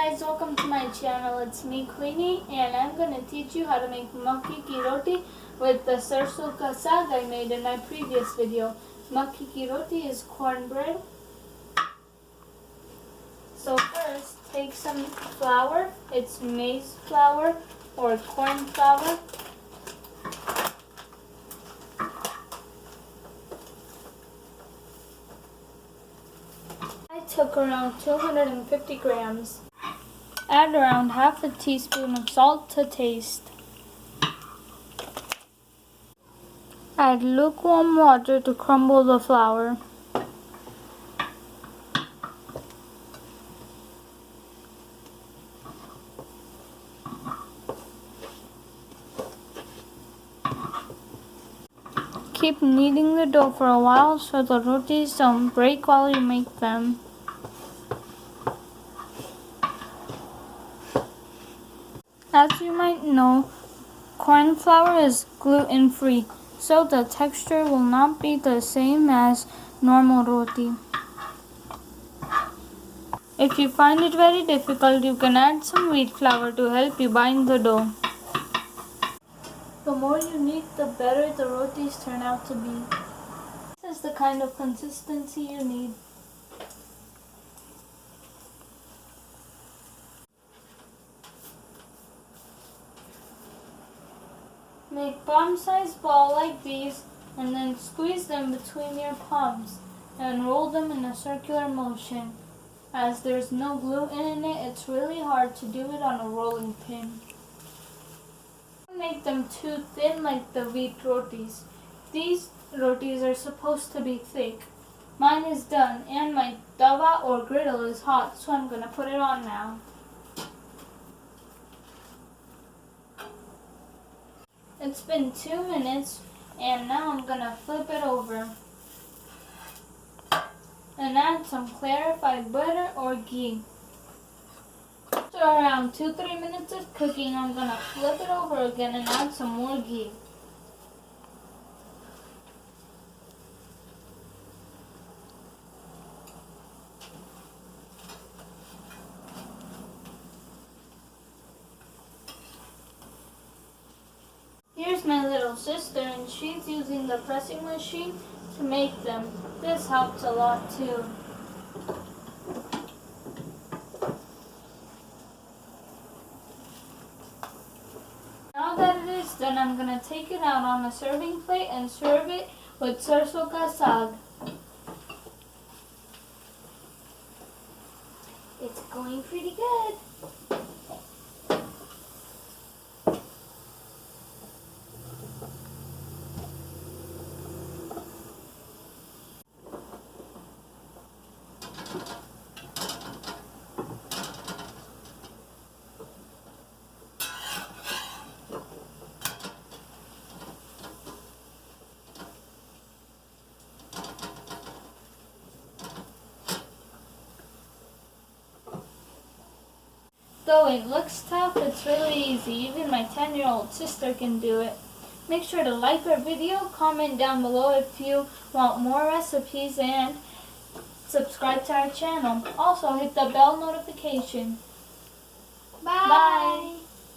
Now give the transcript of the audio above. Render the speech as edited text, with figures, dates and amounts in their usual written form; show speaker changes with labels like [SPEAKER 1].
[SPEAKER 1] guys, welcome to my channel. It's me, Queenie, and I'm going to teach you how to make Makki di Roti with the Sarso da Saag I made in my previous video. Makki di Roti is cornbread. So first, take some flour. It's maize flour or corn flour. I took around 250 grams. Add around half a teaspoon of salt to taste. Add lukewarm water to crumble the flour. Keep kneading the dough for a while so the rotis don't break while you make them. As you might know, corn flour is gluten-free, so the texture will not be the same as normal roti. If you find it very difficult, you can add some wheat flour to help you bind the dough. The more you knead, the better the rotis turn out to be. This is the kind of consistency you need. Make palm-sized ball like these and then squeeze them between your palms and roll them in a circular motion. As there's no gluten in it, it's really hard to do it on a rolling pin. Don't make them too thin like the wheat rotis. These rotis are supposed to be thick. Mine is done and my tawa or griddle is hot, so I'm going to put it on now. It's been 2 minutes and now I'm going to flip it over and add some clarified butter or ghee. After around 2-3 minutes of cooking, I'm going to flip it over again and add some more ghee. Here's my little sister, and she's using the pressing machine to make them. This helps a lot too. Now that it is done, I'm going to take it out on a serving plate and serve it with Sarso da Saag. It's going pretty good. Though it looks tough, it's really easy. Even my 10-year-old sister can do it. Make sure to like our video, comment down below if you want more recipes, and subscribe to our channel. Also hit the bell notification. Bye! Bye.